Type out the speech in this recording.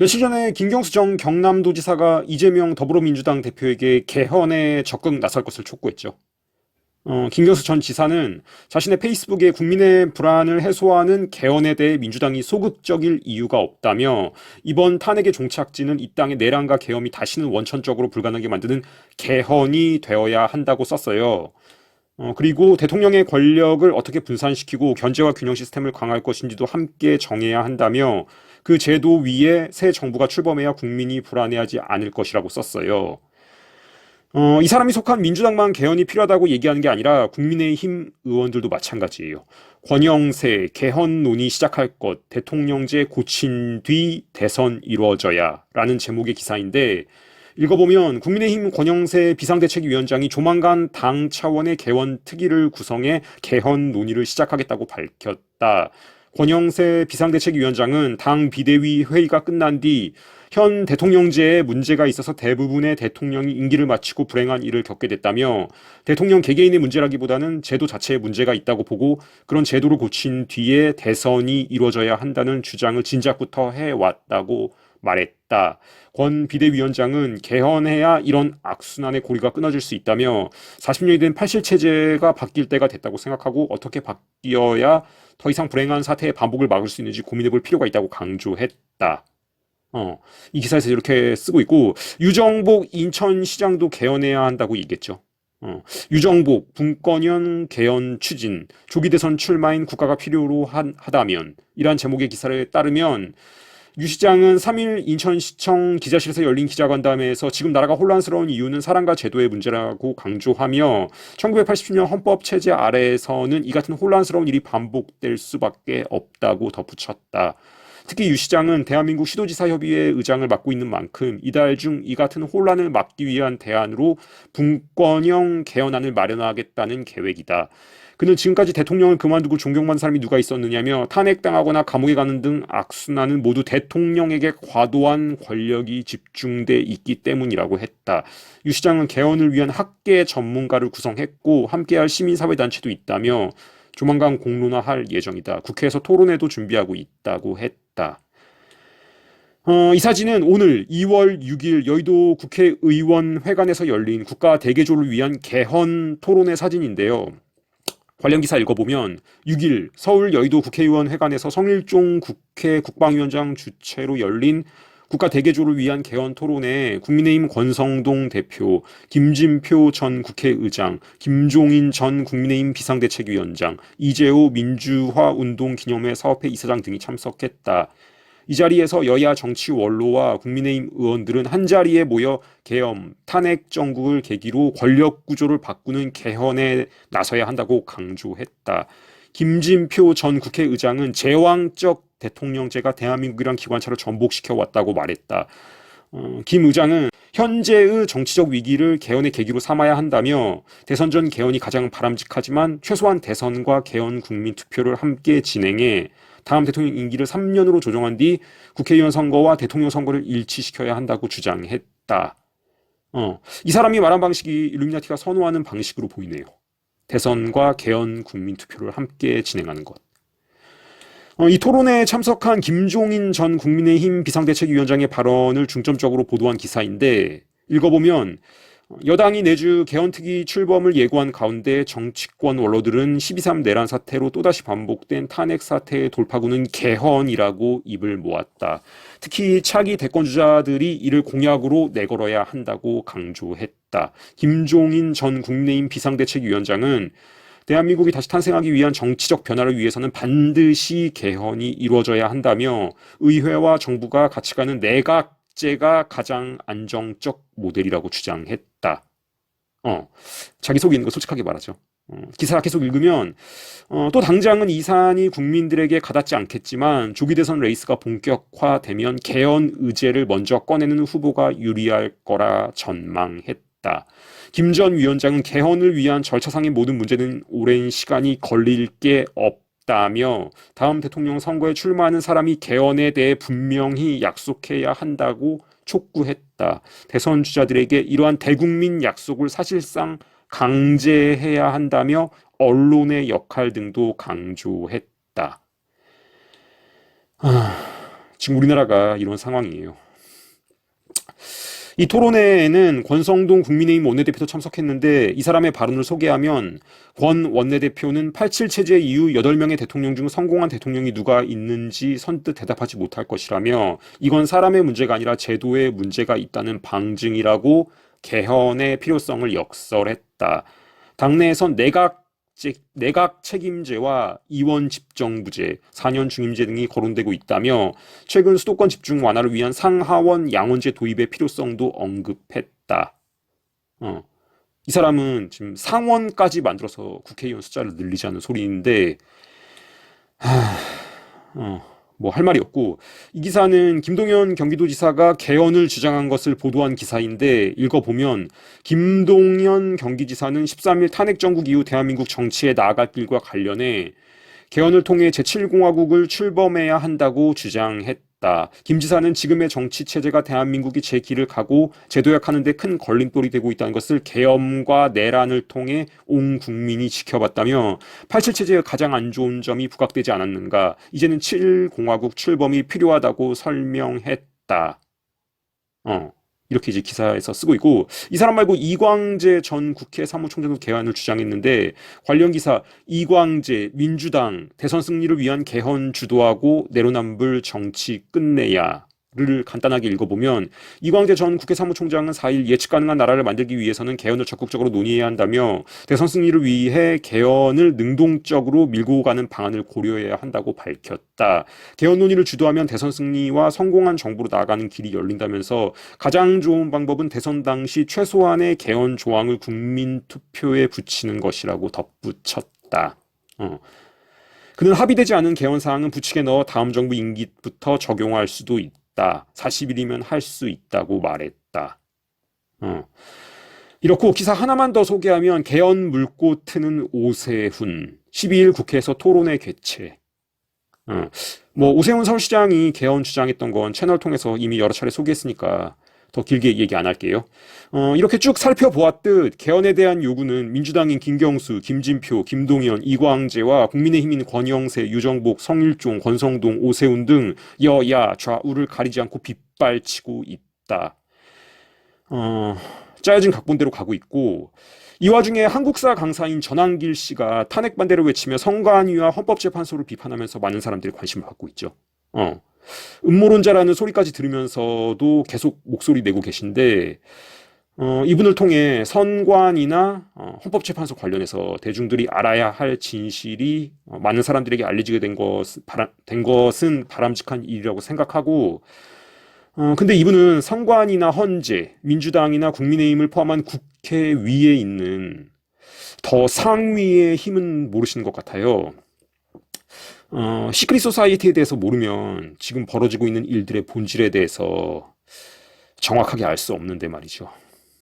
며칠 전에 김경수 전 경남도지사가 이재명 더불어민주당 대표에게 개헌에 적극 나설 것을 촉구했죠. 김경수 전 지사는 자신의 페이스북에 국민의 불안을 해소하는 개헌에 대해 민주당이 소극적일 이유가 없다며 이번 탄핵의 종착지는 이 땅의 내란과 계엄이 다시는 원천적으로 불가능하게 만드는 개헌이 되어야 한다고 썼어요. 그리고 대통령의 권력을 어떻게 분산시키고 견제와 균형 시스템을 강화할 것인지도 함께 정해야 한다며 그 제도 위에 새 정부가 출범해야 국민이 불안해하지 않을 것이라고 썼어요. 이 사람이 속한 민주당만 개헌이 필요하다고 얘기하는 게 아니라 국민의힘 의원들도 마찬가지예요. 권영세, 개헌 논의 시작할 것, 대통령제 고친 뒤 대선 이루어져야 라는 제목의 기사인데 읽어보면 국민의힘 권영세 비상대책위원장이 조만간 당 차원의 개헌 특위를 구성해 개헌 논의를 시작하겠다고 밝혔다. 권영세 비상대책위원장은 당 비대위 회의가 끝난 뒤 현 대통령제에 문제가 있어서 대부분의 대통령이 임기를 마치고 불행한 일을 겪게 됐다며 대통령 개개인의 문제라기보다는 제도 자체에 문제가 있다고 보고 그런 제도를 고친 뒤에 대선이 이루어져야 한다는 주장을 진작부터 해왔다고 말했다. 권 비대위원장은 개헌해야 이런 악순환의 고리가 끊어질 수 있다며 40년이 된 팔실체제가 바뀔 때가 됐다고 생각하고 어떻게 바뀌어야 더 이상 불행한 사태의 반복을 막을 수 있는지 고민해볼 필요가 있다고 강조했다. 이 기사에서 이렇게 쓰고 있고 유정복 인천시장도 개헌해야 한다고 얘기했죠. 유정복 분권형 개헌 추진 조기 대선 출마인 국가가 필요로 하다면 이란 제목의 기사를 따르면 유 시장은 3일 인천시청 기자실에서 열린 기자간담회에서 지금 나라가 혼란스러운 이유는 사람과 제도의 문제라고 강조하며 1987년 헌법 체제 아래에서는 이 같은 혼란스러운 일이 반복될 수밖에 없다고 덧붙였다. 특히 유 시장은 대한민국 시도지사협의회 의장을 맡고 있는 만큼 이달 중 이 같은 혼란을 막기 위한 대안으로 분권형 개헌안을 마련하겠다는 계획이다. 그는 지금까지 대통령을 그만두고 존경받는 사람이 누가 있었느냐며 탄핵당하거나 감옥에 가는 등 악순환은 모두 대통령에게 과도한 권력이 집중돼 있기 때문이라고 했다. 유 시장은 개헌을 위한 학계 전문가를 구성했고 함께할 시민사회단체도 있다며 조만간 공론화할 예정이다. 국회에서 토론회도 준비하고 있다고 했다. 이 사진은 오늘 2월 6일 여의도 국회의원회관에서 열린 국가 대개조를 위한 개헌 토론회 사진인데요. 관련 기사 읽어보면 6일 서울 여의도 국회의원회관에서 성일종 국회 국방위원장 주최로 열린 국가 대개조를 위한 개헌 토론회에 국민의힘 권성동 대표, 김진표 전 국회의장, 김종인 전 국민의힘 비상대책위원장, 이재호 민주화운동기념회 사업회 이사장 등이 참석했다. 이 자리에서 여야 정치 원로와 국민의힘 의원들은 한자리에 모여 계엄, 탄핵 정국을 계기로 권력 구조를 바꾸는 개헌에 나서야 한다고 강조했다. 김진표 전 국회의장은 제왕적 대통령제가 대한민국이란 기관차를 전복시켜 왔다고 말했다. 김 의장은 현재의 정치적 위기를 개헌의 계기로 삼아야 한다며 대선 전 개헌이 가장 바람직하지만 최소한 대선과 개헌 국민 투표를 함께 진행해 다음 대통령 임기를 3년으로 조정한 뒤 국회의원 선거와 대통령 선거를 일치시켜야 한다고 주장했다. 이 사람이 말한 방식이 일루미나티가 선호하는 방식으로 보이네요. 대선과 개헌 국민 투표를 함께 진행하는 것. 이 토론회에 참석한 김종인 전 국민의힘 비상대책위원장의 발언을 중점적으로 보도한 기사인데 읽어보면 여당이 내주 개헌특위 출범을 예고한 가운데 정치권 원로들은 12.3 내란 사태로 또다시 반복된 탄핵 사태의 돌파구는 개헌이라고 입을 모았다. 특히 차기 대권주자들이 이를 공약으로 내걸어야 한다고 강조했다. 김종인 전 국민의힘 비상대책위원장은 대한민국이 다시 탄생하기 위한 정치적 변화를 위해서는 반드시 개헌이 이루어져야 한다며 의회와 정부가 같이 가는 내각제가 가장 안정적 모델이라고 주장했다. 자기 속에 있는 거 솔직하게 말하죠. 기사 계속 읽으면 또 당장은 이 사안이 국민들에게 가닿지 않겠지만 조기 대선 레이스가 본격화되면 개헌 의제를 먼저 꺼내는 후보가 유리할 거라 전망했다. 김 전 위원장은 개헌을 위한 절차상의 모든 문제는 오랜 시간이 걸릴 게 없다며 다음 대통령 선거에 출마하는 사람이 개헌에 대해 분명히 약속해야 한다고 촉구했다. 대선 주자들에게 이러한 대국민 약속을 사실상 강제해야 한다며 언론의 역할 등도 강조했다. 지금 우리나라가 이런 상황이에요. 이 토론회에는 권성동 국민의힘 원내대표도 참석했는데 이 사람의 발언을 소개하면 권 원내대표는 87 체제 이후 8명의 대통령 중 성공한 대통령이 누가 있는지 선뜻 대답하지 못할 것이라며 이건 사람의 문제가 아니라 제도의 문제가 있다는 방증이라고 개헌의 필요성을 역설했다. 당내에선 내각 책임제와 이원 집정부제, 4년 중임제 등이 거론되고 있다며 최근 수도권 집중 완화를 위한 상하원 양원제 도입의 필요성도 언급했다. 이 사람은 지금 상원까지 만들어서 국회의원 숫자를 늘리자는 소리인데 뭐 할 말이 없고 이 기사는 김동연 경기도지사가 개헌을 주장한 것을 보도한 기사인데 읽어보면 김동연 경기지사는 13일 탄핵 정국 이후 대한민국 정치에 나아갈 길과 관련해 개헌을 통해 제7공화국을 출범해야 한다고 주장했다. 김 지사는 지금의 정치 체제가 대한민국이 제 길을 가고 제도약하는 데 큰 걸림돌이 되고 있다는 것을 계엄과 내란을 통해 온 국민이 지켜봤다며 87 체제의 가장 안 좋은 점이 부각되지 않았는가. 이제는 7공화국 출범이 필요하다고 설명했다. 이렇게 이제 기사에서 쓰고 있고 이 사람 말고 이광재 전 국회 사무총장도 개헌을 주장했는데 관련 기사 이광재 민주당 대선 승리를 위한 개헌 주도하고 내로남불 정치 끝내야를 간단하게 읽어보면 이광재 전 국회 사무총장은 4일 예측 가능한 나라를 만들기 위해서는 개헌을 적극적으로 논의해야 한다며 대선 승리를 위해 개헌을 능동적으로 밀고 가는 방안을 고려해야 한다고 밝혔다. 개헌 논의를 주도하면 대선 승리와 성공한 정부로 나아가는 길이 열린다면서 가장 좋은 방법은 대선 당시 최소한의 개헌 조항을 국민 투표에 붙이는 것이라고 덧붙였다. 그는 합의되지 않은 개헌 사항은 부칙에 넣어 다음 정부 임기부터 적용할 수도 있다. 40일이면 할 수 있다고 말했다. 이렇고 기사 하나만 더 소개하면 개헌 물고 트는 오세훈 12일 국회에서 토론회 개최. 뭐 오세훈 서울시장이 개헌 주장했던 건 채널 통해서 이미 여러 차례 소개했으니까 더 길게 얘기 안 할게요. 이렇게 쭉 살펴보았듯 개헌에 대한 요구는 민주당인 김경수, 김진표, 김동연, 이광재와 국민의힘인 권영세, 유정복, 성일종, 권성동, 오세훈 등 여야 좌우를 가리지 않고 빗발치고 있다. 짜여진 각본대로 가고 있고 이 와중에 한국사 강사인 전한길 씨가 탄핵 반대를 외치며 선관위와 헌법재판소를 비판하면서 많은 사람들이 관심을 갖고 있죠. 음모론자라는 소리까지 들으면서도 계속 목소리 내고 계신데 이분을 통해 선관이나 헌법재판소 관련해서 대중들이 알아야 할 진실이 많은 사람들에게 알려지게 된 것은 바람직한 일이라고 생각하고 근데 이분은 선관이나 헌재, 민주당이나 국민의힘을 포함한 국회 위에 있는 더 상위의 힘은 모르시는 것 같아요. 시크릿 소사이티에 대해서 모르면 지금 벌어지고 있는 일들의 본질에 대해서 정확하게 알 수 없는데 말이죠.